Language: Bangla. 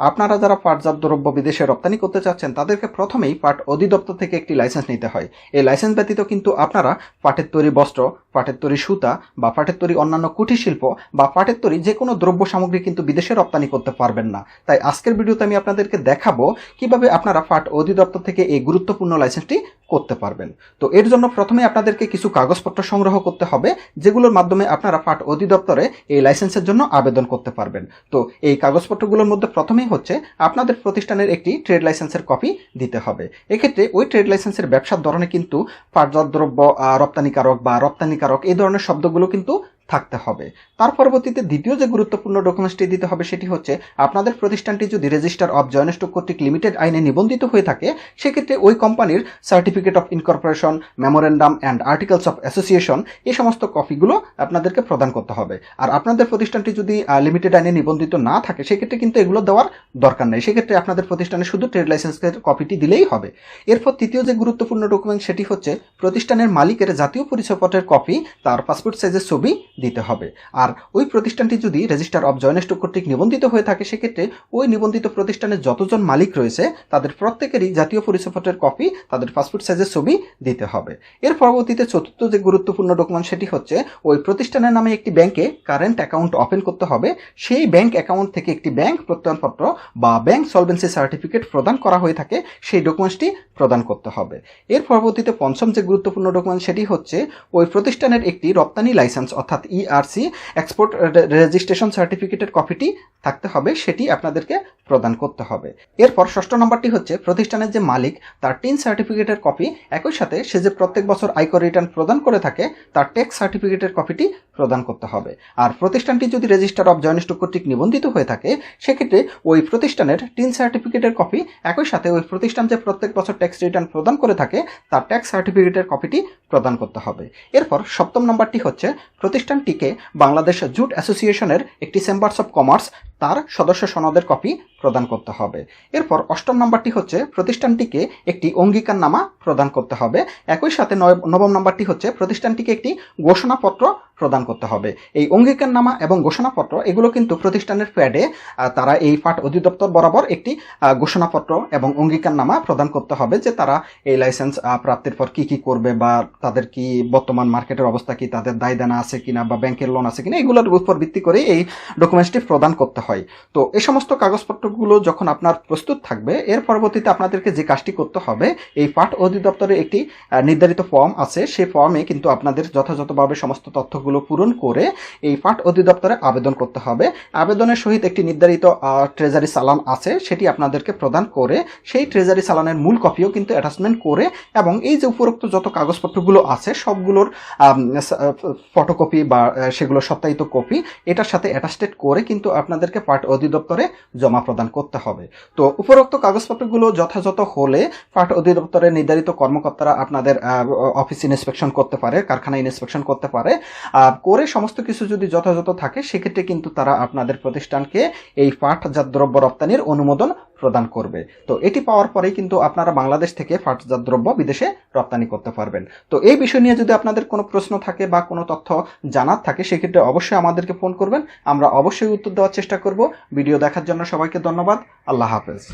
আপনারা যারা পাটজাত দ্রব্য বিদেশে রপ্তানি করতে চাচ্ছেন তাদেরকে প্রথমেই পাট অধিদপ্তর থেকে একটি লাইসেন্স নিতে হয়। এই লাইসেন্স ব্যতীত কিন্তু আপনারা পাটের তৈরি বস্ত্র, পাটের তৈরি সুতা বা পাটের তৈরি অন্যান্য কুটির শিল্প বা পাটের তৈরি যে কোনো দ্রব্য সামগ্রী কিন্তু বিদেশে রপ্তানি করতে পারবেন না। তাই আজকের ভিডিওতে আমি আপনাদেরকে দেখাবো কিভাবে আপনারা পাট অধিদপ্তর থেকে এই গুরুত্বপূর্ণ লাইসেন্সটি করতে পারবেন। তো এর জন্য প্রথমে আপনাদেরকে কিছু কাগজপত্র সংগ্রহ করতে হবে, যেগুলোর মাধ্যমে আপনারা পাট অধিদপ্তরে এই লাইসেন্সের জন্য আবেদন করতে পারবেন। তো এই কাগজপত্রগুলোর মধ্যে প্রথমেই হচ্ছে আপনাদের প্রতিষ্ঠানের একটি ট্রেড লাইসেন্সের কপি দিতে হবে। এক্ষেত্রে ওই ট্রেড লাইসেন্সের ব্যবসার ধরনে কিন্তু পাটজাত দ্রব্য রপ্তানিকারক বা রপ্তানিকারক এই ধরনের শব্দগুলো কিন্তু থাকতে হবে। তার পরবর্তীতে দ্বিতীয় যে গুরুত্বপূর্ণ ডকুমেন্টসটি দিতে হবে সেটি হচ্ছে আপনাদের প্রতিষ্ঠানটি যদি রেজিস্টার অফ জয়েন্ট স্টক কর্তৃক লিমিটেড আইনে নিবন্ধিত হয়ে থাকে সেক্ষেত্রে ওই কোম্পানির certificate of incorporation, memorandum and articles of association এই সমস্ত কপিগুলো আপনাদেরকে প্রদান করতে হবে। আর আপনাদের প্রতিষ্ঠানটি যদি লিমিটেড আইনে নিবন্ধিত না থাকে সেক্ষেত্রে কিন্তু এগুলো দেওয়ার দরকার নেই। সেক্ষেত্রে আপনাদের প্রতিষ্ঠানে শুধু ট্রেড লাইসেন্সের কপিটি দিলেই হবে। এরপর তৃতীয় যে গুরুত্বপূর্ণ ডকুমেন্ট সেটি হচ্ছে প্রতিষ্ঠানের মালিকের জাতীয় পরিচয়পত্রের কপি, তার পাসপোর্ট সাইজের ছবি দিতে হবে। আর ওই প্রতিষ্ঠানটি যদি রেজিস্টার অফ জয়েন্ট স্টক কর্তৃক নিবন্ধিত হয়ে থাকে সেক্ষেত্রে ওই নিবন্ধিত প্রতিষ্ঠানের যতজন মালিক রয়েছে তাদের প্রত্যেকেরই জাতীয় পরিচয়পত্রের কপি, তাদের পাসপোর্ট সাইজের ছবি দিতে হবে। এর পরবর্তীতে চতুর্থ যে গুরুত্বপূর্ণ ডকুমেন্ট সেটি হচ্ছে ওই প্রতিষ্ঠানের নামে একটি ব্যাংকে কারেন্ট অ্যাকাউন্ট ওপেন করতে হবে। সেই ব্যাংক অ্যাকাউন্ট থেকে একটি ব্যাংক প্রত্যয়নপত্র বা ব্যাংক সলভেন্সি সার্টিফিকেট প্রদান করা হয়ে থাকে সেই ডকুমেন্টসটি প্রদান করতে হবে। এর পরবর্তীতে পঞ্চম যে গুরুত্বপূর্ণ ডকুমেন্ট সেটি হচ্ছে ওই প্রতিষ্ঠানের একটি রপ্তানি লাইসেন্স অর্থাৎ ইআরসি এক্সপোর্ট রেজিস্ট্রেশন সার্টিফিকেটের কপিটি থাকতে হবে, সেটি আপনাদেরকে প্রদান করতে হবে। এরপর ষষ্ঠ নম্বরটি হচ্ছে প্রতিষ্ঠানের যে মালিক তার টিন সার্টিফিকেটের কপি, একই সাথে সে যে প্রত্যেক বছর আয়কর রিটার্ন প্রদান করে থাকে তার ট্যাক্স সার্টিফিকেটের কপিটি প্রদান করতে হবে। আর প্রতিষ্ঠানটি যদি রেজিস্টার অফ জয়েন্ট স্টক কর্তৃক নিবন্ধিত হয়ে থাকে সেক্ষেত্রে ওই প্রতিষ্ঠানের টিন সার্টিফিকেটের কপি, একই সাথে ওই প্রতিষ্ঠান যে প্রত্যেক বছর ট্যাক্স রিটার্ন প্রদান করে থাকে তার ট্যাক্স সার্টিফিকেটের কপিটি প্রদান করতে হবে। এরপর সপ্তম নম্বরটি হচ্ছে প্রতিষ্ঠানটিকে বাংলাদেশ জুট অ্যাসোসিয়েশনের একটি চেম্বার্স অফ কমার্স তার সদস্য সনদের কপি প্রদান করতে হবে। এরপর অষ্টম নম্বরটি হচ্ছে প্রতিষ্ঠানটিকে একটি অঙ্গীকারনামা প্রদান করতে হবে। একই সাথে নবম নম্বরটি হচ্ছে প্রতিষ্ঠানটিকে একটি ঘোষণাপত্র প্রদান করতে হবে। এই অঙ্গীকারনামা এবং ঘোষণাপত্র এগুলো কিন্তু প্রতিষ্ঠানের প্যাডে তারা এই পাট অধিদপ্তর বরাবর একটি ঘোষণাপত্র এবং অঙ্গীকারনামা প্রদান করতে হবে যে তারা এই লাইসেন্স প্রাপ্তির পর কি কি করবে বা তাদের কি বর্তমান মার্কেটের অবস্থা কি, তাদের দায় দেনা আছে কিনা বা ব্যাংকের লোন আছে কিনা, এগুলোর উপর ভিত্তি করে এই ডকুমেন্টসটি প্রদান করতে হয়। তো এই সমস্ত কাগজপত্রগুলো যখন আপনার প্রস্তুত থাকবে এর পরবর্তীতে আপনাদেরকে যে কাজটি করতে হবে, এই পাট অধিদপ্তরে একটি নির্ধারিত ফর্ম আছে, সেই ফর্মে কিন্তু আপনাদের যথাযথভাবে সমস্ত তথ্যগুলো পূরণ করে এই পাট অধিদপ্তরে আবেদন করতে হবে। আবেদনের সহিত একটি নির্ধারিত ট্রেজারি চালান আছে, সেটি আপনাদেরকে প্রদান করে সেই ট্রেজারি চালানের মূল কপিও কিন্তু অ্যাটাচমেন্ট করে এবং এই যে উপরোক্ত যত কাগজপত্রগুলো আছে সবগুলোর ফটোকপি বা সেগুলো সত্যায়িত কপি এটার সাথে অ্যাটাস্টেড করে কিন্তু আপনাদেরকে পাট অধিদপ্তরে জমা প্রদান করতে হবে। তো উপরোক্ত কাগজপত্রগুলো যথাযথ হলে পাট অধিদপ্তরের নির্ধারিত কর্মকর্তারা আপনাদের অফিস ইন্সপেকশন করতে পারে, কারখানা ইন্সপেকশন করতে পারে, করে সমস্ত কিছু যদি যথাযথ থাকে সেক্ষেত্রে কিন্তু তারা আপনাদের প্রতিষ্ঠানকে এই পাটজাত দ্রব্য রপ্তানির অনুমোদন প্রদান করবে। তো এটি পাওয়ার পরেই কিন্তু আপনারা বাংলাদেশ থেকে পাটজাত দ্রব্য বিদেশে রপ্তানি করতে পারবেন। তো এই বিষয় নিয়ে যদি আপনাদের কোনো প্রশ্ন থাকে বা কোনো তথ্য জানার থাকে সেক্ষেত্রে অবশ্যই আমাদেরকে ফোন করবেন, আমরা অবশ্যই উত্তর দেওয়ার চেষ্টা করব। ভিডিও দেখার জন্য সবাইকে ধন্যবাদ। আল্লাহ হাফেজ।